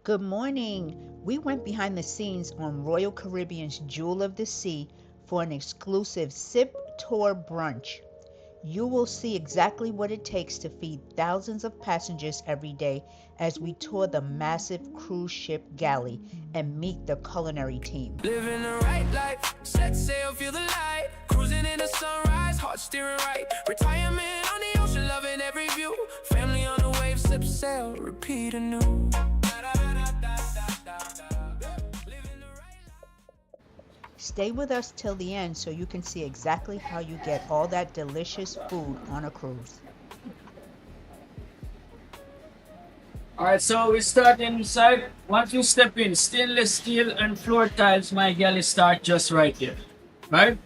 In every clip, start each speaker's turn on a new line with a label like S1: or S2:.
S1: Good morning. We went behind the scenes on Royal Caribbean's Jewel of the Sea for an exclusive Sip-Tour-Brunch. You will see exactly what it takes to feed thousands of passengers every day as we tour the massive cruise ship Galley and meet the culinary team.
S2: Living the right life, set sail, feel the light. Cruising in the sunrise, heart steering right. Retirement on the ocean, loving every view. Family on the wave, sip sail, repeat anew.
S1: Stay with us till the end so you can see exactly how you get all that delicious food on a cruise.
S3: Alright, so we start inside. Once you step in, stainless steel and floor tiles, my galley start just right here. Right?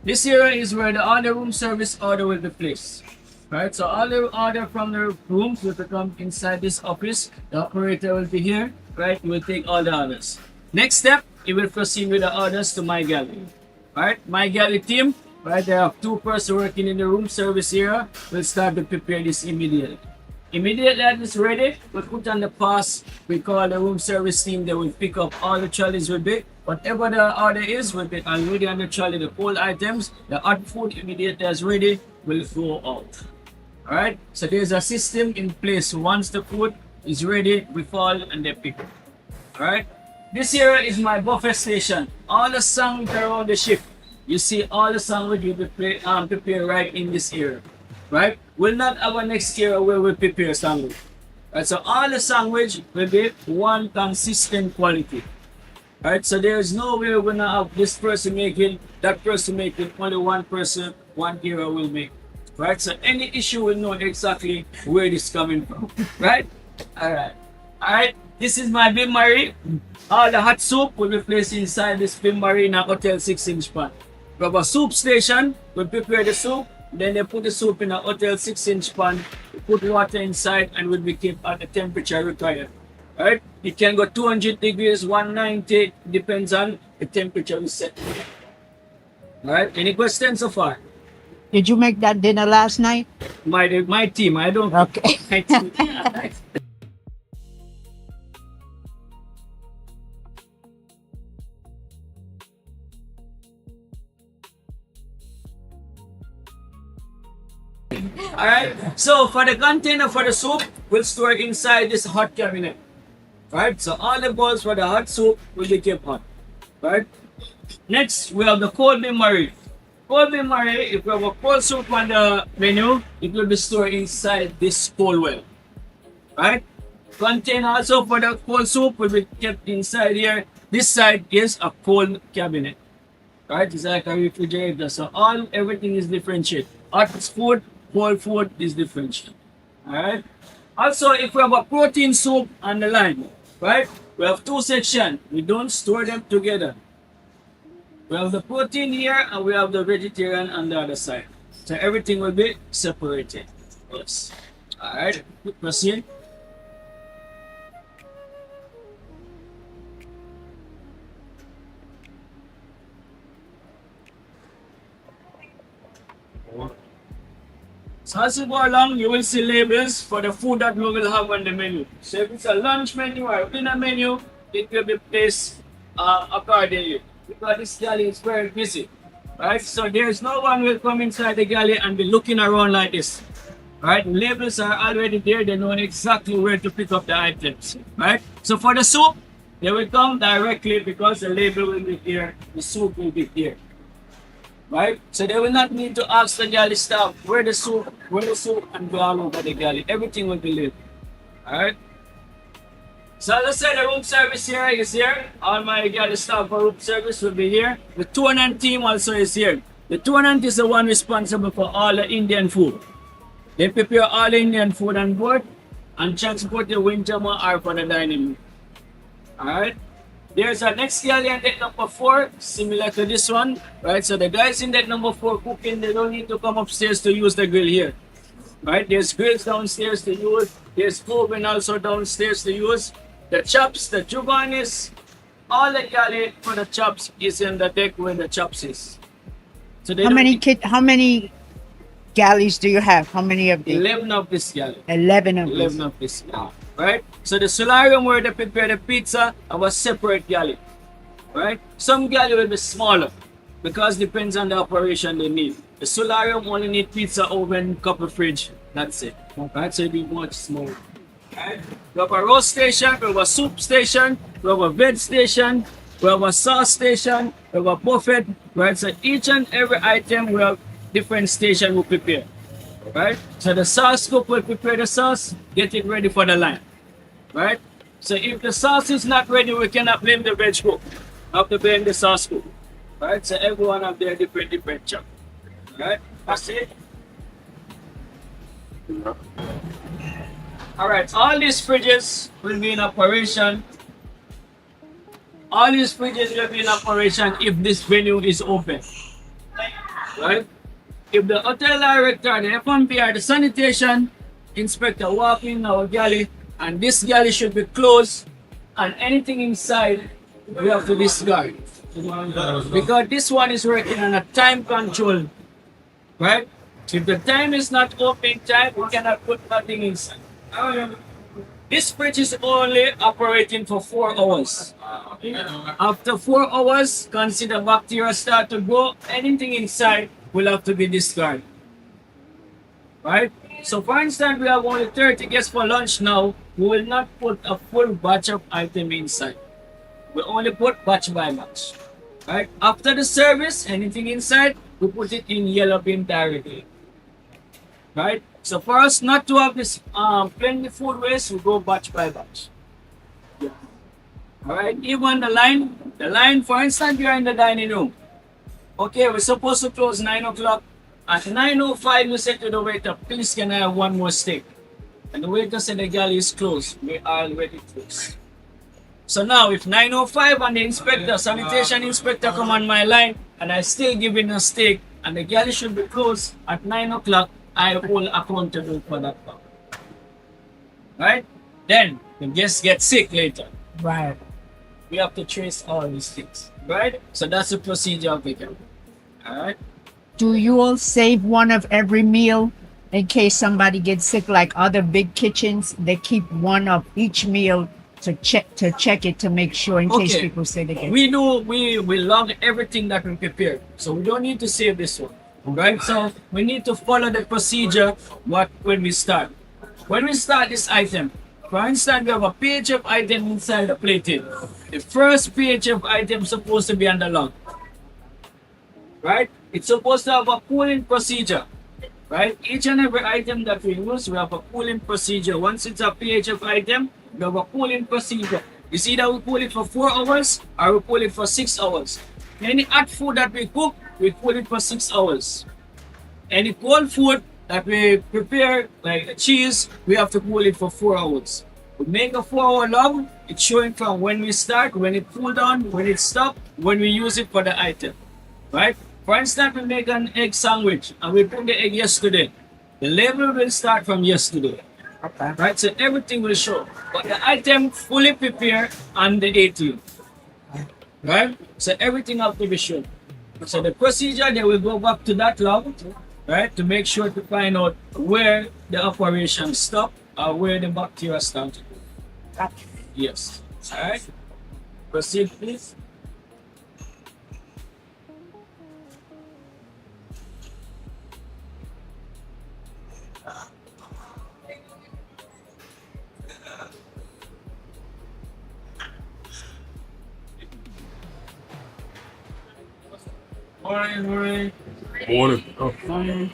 S3: This area is where all the room service order will be placed. Right? So all the order from the rooms will come inside this office. The operator will be here. Right? He will take all the orders. Next step, he will proceed with the orders to my galley. Right? My galley team, right? There are 2 persons working in the room service area. Will start to prepare this immediately. Immediately that is ready, we put on the pass. We call the room service team. They will pick up all the trolleys will be. Whatever the order is, will be already on the trolley. The cold items, the hot food immediately as ready will go out. Alright, so there's a system in place. Once the food is ready, we fall and they pick up. Alright, this here is my buffet station. All the sandwich around the ship. You see all the sandwich will be prepared right in this area. Right? We'll not have a next area where we prepare sandwich. Right, so all the sandwich will be one consistent quality. Right, so there is no way we're gonna have this person making, that person making, only one person, one area will make. Right, so any issue will know exactly where this coming from. Right? Alright, this is my bain marie. All the hot soup will be placed inside this bain marie in a hotel 6-inch pan. We have a soup station, we prepare the soup. Then they put the soup in a hotel 6-inch pan, put water inside, and will be kept at the temperature required. Right? It can go 200 degrees, 190, depends on the temperature we set. Alright, any questions so far?
S1: Did you make that dinner last night?
S3: My team, I don't.
S1: Okay.
S3: My team. Alright, so for the container for the soup, we'll store inside this hot cabinet. Right, so all the bowls for the hot soup will be kept hot. Right, next we have the cold bain marie. Cold bain marie, if we have a cold soup on the menu, it will be stored inside this cold well. Right, container also for the cold soup will be kept inside here. This side is a cold cabinet. Right, it's like a refrigerator, so everything is differentiated. Hot food, cold food is different. Alright. Also, if we have a protein soup on the line, right? We have 2 sections. We don't store them together. We have the protein here and we have the vegetarian on the other side. So everything will be separated. Yes. Alright. Proceed. So as you go along, you will see labels for the food that we will have on the menu. So if it's a lunch menu or a dinner menu, it will be placed accordingly. Because this galley is very busy. Right? So there's no one will come inside the galley and be looking around like this. Right? Labels are already there. They know exactly where to pick up the items. Right? So for the soup, they will come directly because the label will be here. The soup will be here. Right? So they will not need to ask the galley staff where the soup, and go all over the galley. Everything will be lit. Alright? So as I said, the room service here is here. All my galley staff for room service will be here. The tournament team also is here. The tournament is the one responsible for all the Indian food. They prepare all the Indian food on board and transport the winter or for the dining room. Alright? There's a next galley on deck number 4, similar to this one, right? So the guys in deck number 4 cooking, they don't need to come upstairs to use the grill here, right? There's grills downstairs to use. There's oven also downstairs to use. The chops, the jugonis, all the galley for the chops is in the deck where the chops is. So they
S1: How many galleys do you have? How many of these?
S3: 11 of this galley.
S1: 11 of these.
S3: 11 of this galley. right? So the solarium where they prepare the pizza have a separate galley, right? Some galley will be smaller because depends on the operation they need. The solarium only need pizza oven, cup of fridge, that's it, right? So it'll be much smaller. Right? We have a roast station, we have a soup station, we have a veg station, we have a sauce station, we have a buffet, right? So each and every item we have different station we prepare, right? So the sauce cook will prepare the sauce, get it ready for the line, right? So if the sauce is not ready, we cannot blame the veg cook. We have to blame the sauce cook, right? So everyone have their different job, right? That's it. Alright, all these fridges will be in operation. All these fridges will be in operation if this venue is open. Right? If the hotel director, the F&B or the sanitation inspector walk in our galley and this galley should be closed and anything inside we have to discard. Because this one is working on a time control. Right? If the time is not open time, we cannot put nothing inside. This fridge is only operating for 4 hours. After 4 hours, consider bacteria start to grow. Anything inside will have to be discarded. Right? So for instance, we have only 30 guests for lunch now. We will not put a full batch of item inside. We only put batch by batch. Right? After the service, anything inside, we put it in yellow bin directly. Right? So for us not to have this plenty food waste, we go batch by batch. Yeah. Alright, even the line, for instance, we are in the dining room. Okay, we're supposed to close 9 o'clock. At 9:05, we said to the waiter, please can I have one more steak? And the waiter said the galley is closed. We are already closed. So now if 9:05 and the inspector, sanitation inspector come on my line and I still give him a steak and the galley should be closed at 9 o'clock, I hold accountable for that. Right? Then the guests get sick later.
S1: Right.
S3: We have to trace all these things. Right? So that's the procedure of it. Alright?
S1: Do you all save one of every meal in case somebody gets sick like other big kitchens? They keep one of each meal to check it to make sure in case people say they get sick.
S3: We log everything that we prepare. So we don't need to save this one. Right? So we need to follow the procedure when we start. When we start this item, for instance, we have a PHF item inside the plating. The first PHF item is supposed to be on the log. Right? It's supposed to have a cooling procedure. Right? Each and every item that we use, we have a cooling procedure. Once it's a PHF item, we have a cooling procedure. You see that we cool it for 4 hours or we cool it for 6 hours. Any hot food that we cook, we cool it for 6 hours. Any cold food that we prepare, like cheese, we have to cool it for 4 hours. We make a 4-hour log. It's showing from when we start, when it cool down, when it stop, when we use it for the item. Right? For instance, we make an egg sandwich and we put the egg yesterday. The label will start from yesterday.
S1: Okay.
S3: Right? So everything will show. But the item fully prepared on the 18th. Right? So everything have to be shown. So the procedure, they will go back to that log, right, to make sure to find out where the operation stopped or where the bacteria started.
S1: Gotcha.
S3: Yes. All right. Proceed, please. Morning.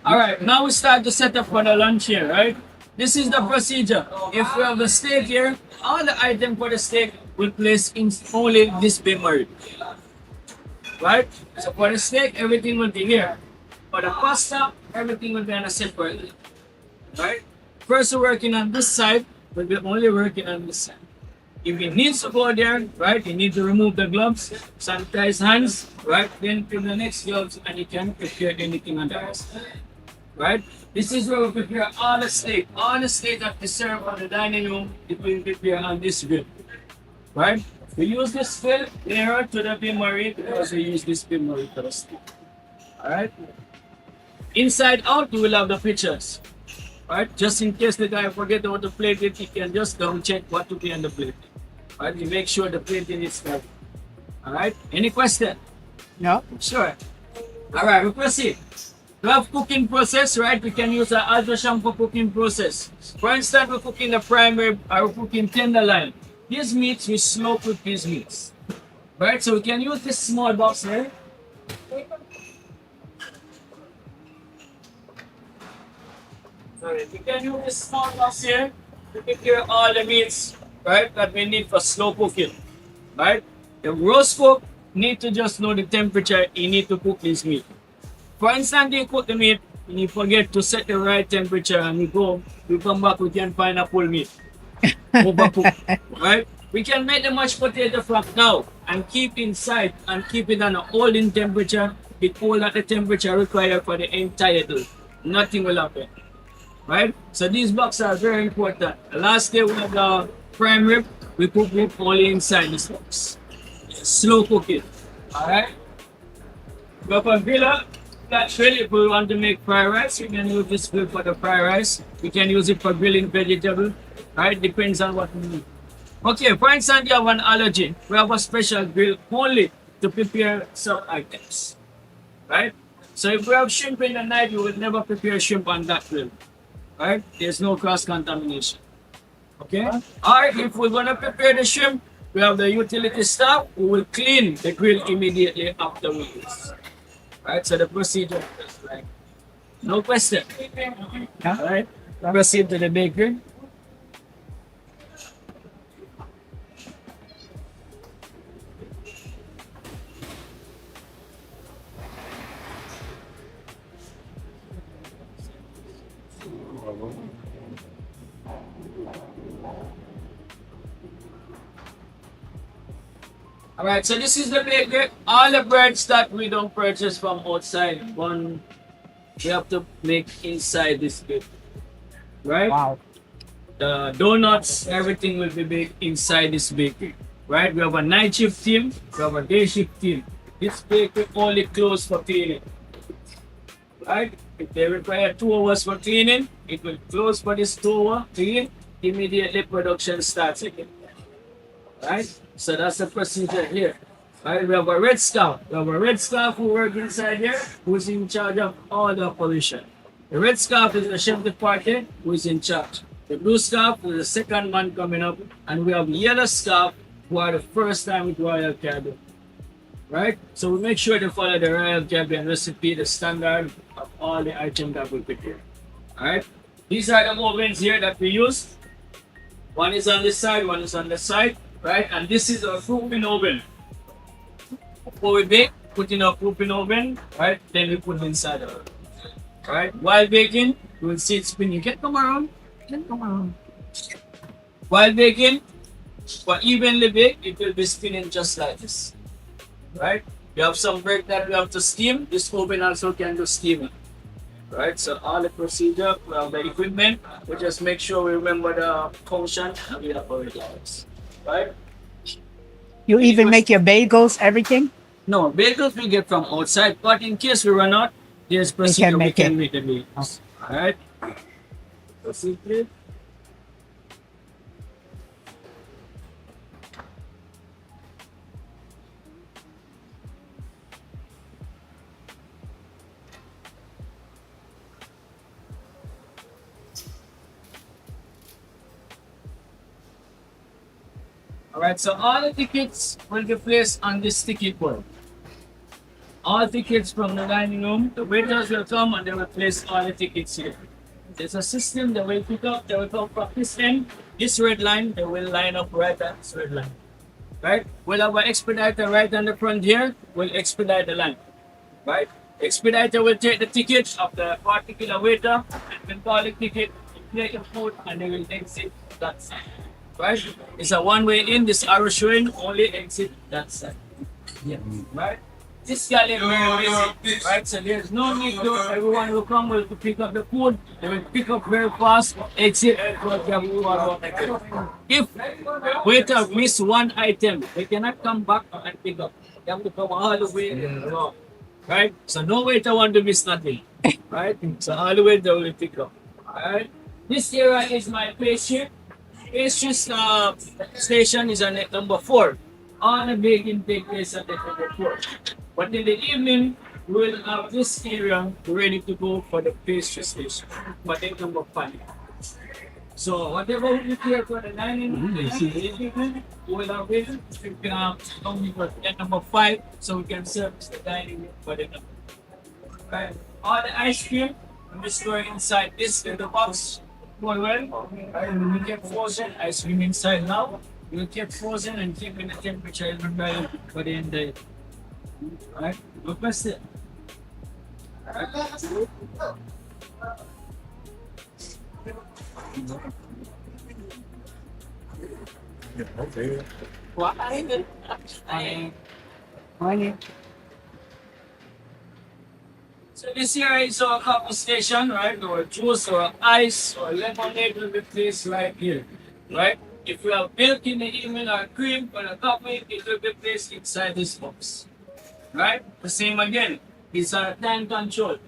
S3: All right, now we start to set up for the lunch here, right? This is the procedure. If we have the steak here, all the items for the steak will place in only this memory. Right? So for the steak, everything will be here. For the pasta, everything will be on a separate. Right? First, we're working on this side, but we're only working on this side. If it needs to go there, right, you need to remove the gloves, sanitize hands, right, then put the next gloves and you can prepare anything on the rest. Right? This is where we prepare all the steak that we serve on the dining room, it will prepare on this grill. Right? We use this grill nearer to the memory because we use this memory for the steak. Alright? Inside out, we will have the pictures. Right? Just in case the guy forget how to plate it, he can just double check what to be on the plate. Right? You make sure the plating is right. All right. Any question?
S1: No.
S3: Sure. All right. We proceed. We have cooking process, right? We can use an ultrasound for cooking process. For instance, we're cooking the prime rib or we're cooking tenderloin. These meats, we slow cook these meats. Right? So we can use this small box here. Sorry, we can use this small box here to prepare all the meats, right, that we need for slow cooking. Right? The roast cook need to just know the temperature you need to cook this meat. For instance, you cook the meat and you forget to set the right temperature and you come back, we can find a full meat. Overcooked. Right? We can make the mashed potato from now and keep inside and keep it on a holding temperature. It hold at the temperature required for the entire day. Nothing will happen. Right? So these blocks are very important. The last day we have the prime rib, we cook it only inside this box. Slow cook it. Alright? Go for griller. That's really if we want to make fried rice, we can use this grill for the fried rice. We can use it for grilling vegetable. Right? Depends on what we need. Okay, for instance, you have an allergy. We have a special grill only to prepare some items. Right? So if we have shrimp in the night, we will never prepare shrimp on that grill. Right? There's no cross-contamination. Okay? Or if we're going to prepare the shrimp, we have the utility staff who will clean the grill immediately after we use. Right? So the procedure is like, no question.
S1: Yeah.
S3: Alright? Proceed to the bakery. Alright, so this is the bakery. All the breads that we don't purchase from outside, we have to make inside this bakery. Right?
S1: Wow.
S3: The donuts, everything will be baked inside this bakery. Right? We have a night shift team, we have a day shift team. This bakery only closed for cleaning. Right? If they require 2 hours for cleaning, it will close for this 2 hour clean. Immediately production starts again. Right? So that's the procedure here. Right? We have a red staff. We have a red staff who work inside here, who's in charge of all the operation. The red scarf is the chef de partie who is in charge. The blue scarf is the second man coming up, and we have yellow scarf who are the first time with Royal Caribbean. Right? So we make sure to follow the Royal Caribbean recipe, the standard of all the items that we prepare. Alright? These are the ovens here that we use. One is on this side, one is on the side. Right? And this is a proofing oven. Before we bake, put in a proofing oven, right? Then we put it inside the oven. Right? While baking, you will see it spinning. Come around. Come around. While baking, for evenly bake, it will be spinning just like this. Right? We have some bread that we have to steam. This oven also can do steaming. Right? So all the procedure, we have the equipment. We just make sure we remember the function and we have our lives. Right?
S1: You even make your bagels, everything?
S3: No, bagels we get from outside, but in case we run out, there's procedure we can make the bagels. Alright? Proceed, please. Alright, so all the tickets will be placed on this ticket board. All tickets from the dining room, the waiters will come and they will place all the tickets here. There's a system that will pick up, they will come from this end, this red line, they will line up right at this red line. Right? We'll have an expediter right on the front here, we'll expedite the line. Right? Expediter will take the ticket of the particular waiter and will call the ticket, play the food, and they will exit that side. Right? It's a one-way in, this arrow showing only exit that side. Yeah. Right? This galley is very busy. Right? So there's no need to everyone will come will to pick up the food, they will pick up very fast, exit and go to if waiter miss one item, they cannot come back and pick up. They have to come all the way around. Right? So no waiter want to miss nothing. Right? So all the way they will pick up. Alright? This area is my pastry. Pastry station is on number 4. All the baking take place at the number 4. But in the evening, we'll have this area ready to go for the pastry station. But at number 5. So whatever we prepare for the dining room, we'll have it. We can have only for the number 5, so we can service the dining room for the number. Right. All the ice cream we store inside this little box. Well, we keep frozen ice cream inside now. We keep frozen and keeping the temperature right for the end of the day. Alright, request it. Why? So this here is our coffee station, right? Or juice or ice or lemonade will be placed right here, right? If you have milk in the evening or cream or a coffee, it will be placed inside this box, right? The same again, it's a time control.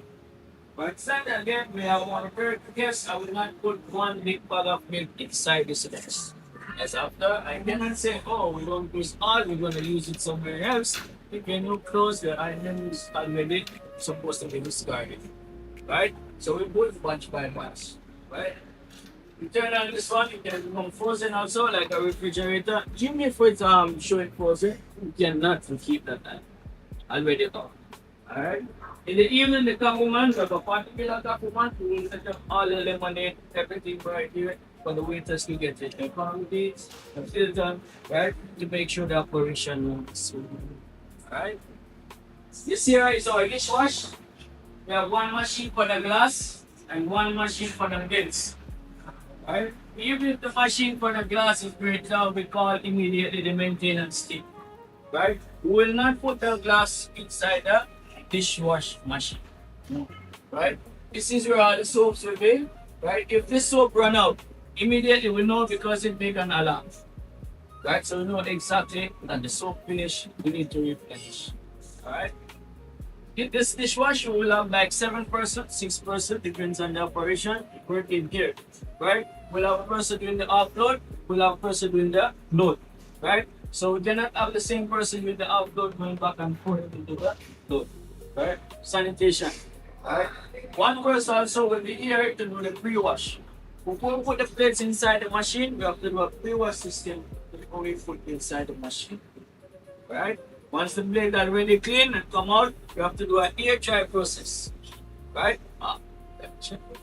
S3: But then again, we have one very guess. I will not put one big bag of milk inside this box. As after, I cannot say, oh, we don't use all, we're going to use it somewhere else. If you close the items already supposed to be discarded, right? So we put bunch by bunch, right? You turn on this one, it can become frozen also, like a refrigerator. Even if it's showing frozen, you cannot keep that time. Already on. Alright? In the evening, the coffee man, we have a particular coffee man, we will set up all the lemonade, everything right here for the waiters to get it. The quantities, the filter, right? To make sure the operation runs smoothly. Alright? This here is our dishwash. We have one machine for the glass and one machine for the bins. Right? Even if the machine for the glass is break down, we call immediately the maintenance team. Right? We will not put the glass inside the dishwash machine. Right? This is where all the soaps will be. Right? If this soap run out, immediately we know because it make an alarm. Right? So we know exactly that the soap finish, we need to replenish. Alright? In this dishwasher, we will have like 7%, 6%, depends on the operation, working here. Right? We'll have a person doing the offload, we'll have a person doing the load. Right? So we cannot have the same person with the offload going back and forth into the load. Right? Sanitation. Right? One person also will be here to do the pre-wash. Before we put the plates inside the machine, we have to do a pre-wash system before we put inside the machine. Right? Once the blades are really clean and come out, you have to do an air dry process. Right?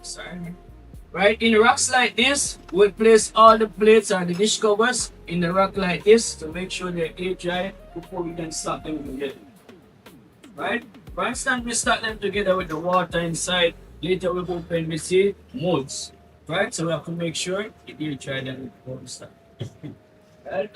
S3: Sorry. Right? In racks like this, we'll place all the plates or the dish covers in the rack like this to make sure they're air dry before we can stack them together. Right? For instance, we stack them together with the water inside. Later we'll open we see molds. Right? So we have to make sure it air dry them before we start. Right?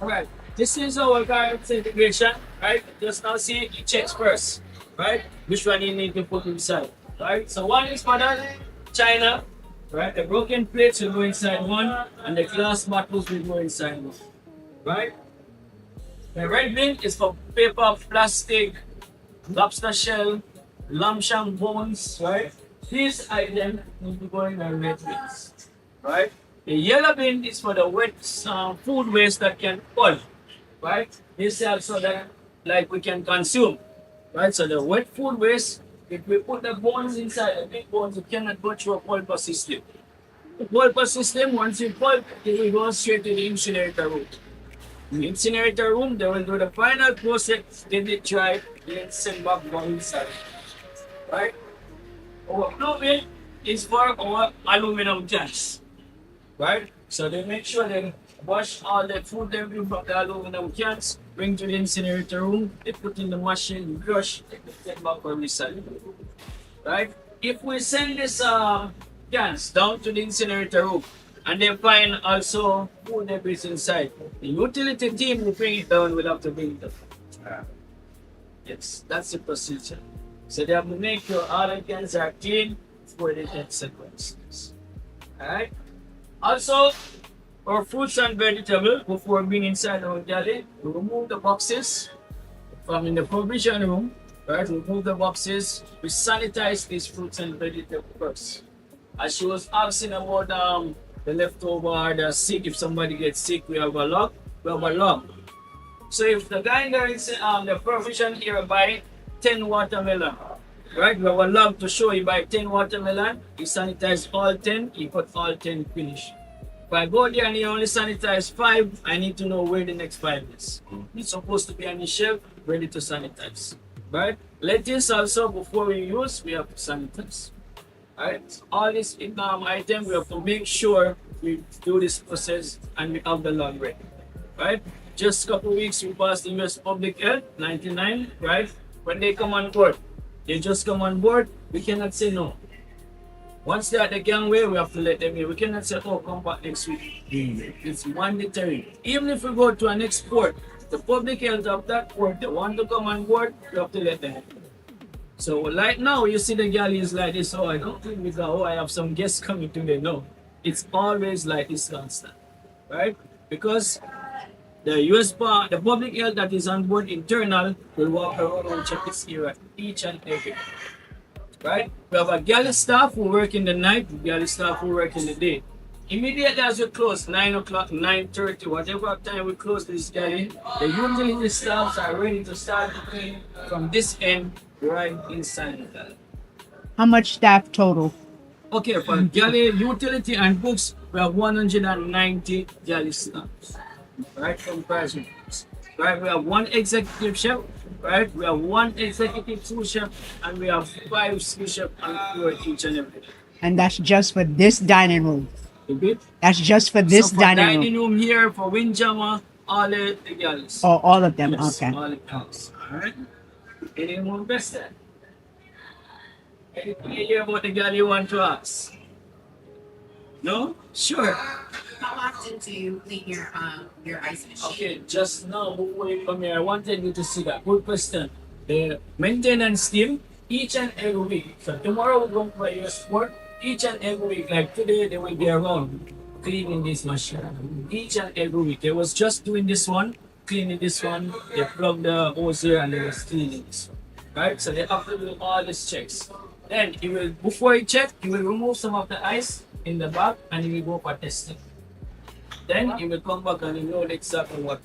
S3: Alright, this is our garment integration, right? Just now see it checks first, right? Which one you need to put inside, right? So one is for the china, right? The broken plates will go inside one, and the glass bottles will go inside one, right? The red bin is for paper, plastic, lobster shell, lamb shank bones, right? These items need to go in the red bins, right? The yellow bin is for the wet food waste that can fall, right? This is so that like we can consume, right? So the wet food waste, if we put the bones inside, the big bones, it cannot go through a pulper system. The pulper system, once you pulp, it will go straight to the incinerator room. In the incinerator room, they will do the final process, then they dry, then send back down inside, right? Our blue bin is for our aluminum cans. Right? So they make sure they wash all the food they bring from the aluminum cans, bring to the incinerator room, they put in the machine, crush, they take back for recycling. Right? If we send these cans down to the incinerator room and they find also food debris inside, the utility team will bring it down, will have to bring it up. Yes, that's the procedure. So they have to make sure all the cans are clean before they get sequenced. Alright? Also, our fruits and vegetables before being inside our galley. We remove the boxes from in the provision room. Right, remove the boxes. We sanitize these fruits and vegetables first. As she was asking about the leftover, the sick, if somebody gets sick, we have a log. We have a log. So if the guy there is the provision here buy 10 watermelon, right? We have a log to show you buy 10 watermelon, he sanitize all 10, he put all 10 finish. If I go there and he only sanitize 5, I need to know where the next 5 is. It's supposed to be on the shelf, ready to sanitize. Right? Lettuce also, before we use, we have to sanitize. Right? All these items, we have to make sure we do this process and we have the log ready. Right? Just a couple weeks, we passed the US Public Health, 99, right? When they come on board, they just come on board, we cannot say no. Once they're at the gangway, we have to let them in. We cannot say, oh, come back next week. It's mandatory. Even if we go to an next port, the public health of that port, they want to come on board, we have to let them in. So like now, you see the galley is like this. Oh, I don't think we go, oh, I have some guests coming today. No, it's always like this constant, right? Because the US part, the public health that is on board internal will walk around and check this area each and every day. Right? We have a galley staff who work in the night, galley staff who work in the day. Immediately as we close, 9 o'clock, 9:30, whatever time we close this galley, the utility staffs are ready to start to clean from this end right inside the galley.
S1: How much staff total?
S3: Okay, for galley, utility and books, we have 190 galley staffs. Right, comparison. Right, we have 1 executive chef, right? We have 1 executive sous chef, and we have 5 sous chefs on floor each and every day.
S1: And that's just for this dining room.
S3: Okay?
S1: That's just for this
S3: So for dining room here, for Windjammer, all the galleys.
S1: Oh, all of them.
S3: Yes,
S1: Okay.
S3: all the galleys. Alright? Anyone best there? Anything you hear about the galley you want to ask? No? Sure.
S4: How often do you clean your ice machine?
S3: Okay, just now before you come here, I wanted you to see that. Good question. The maintenance team, each and every week. So tomorrow we're going to play your sport. Each and every week, like today, they will be around cleaning this machine. Each and every week. They was just doing this one, cleaning this one. They plugged the hose here and they was cleaning this one. Right? So they have to do all these checks. Then you will, before you check, you will remove some of the ice in the bag and you will go for testing. Then you will come back and you know exactly what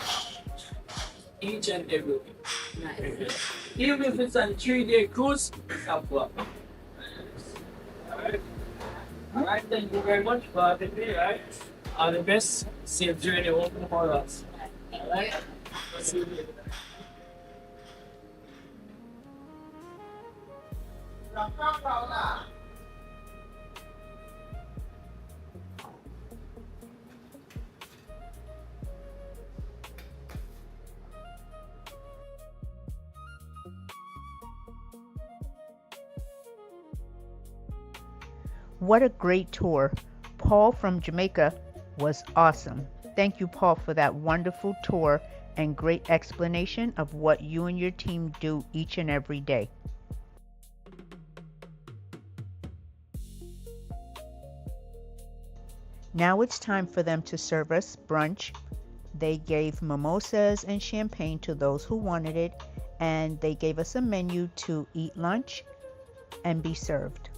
S3: each and every week.
S4: Nice.
S3: Even if it's a 3-day cruise, it's up to up. Alright. Alright, thank you very much for having me, right? All the best. Safe journey home for us. Alright? See you later.
S1: What a great tour. Paul from Jamaica was awesome. Thank you, Paul, for that wonderful tour and great explanation of what you and your team do each and every day. Now it's time for them to serve us brunch. They gave mimosas and champagne to those who wanted it, and they gave us a menu to eat lunch and be served.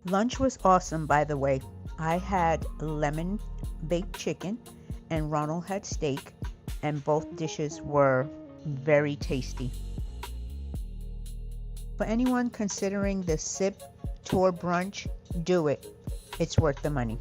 S1: Lunch was awesome, by the way. I had lemon baked chicken and Ronald had steak, and both dishes were very tasty. For anyone considering the Sip-Tour-Brunch, do it. It's worth the money.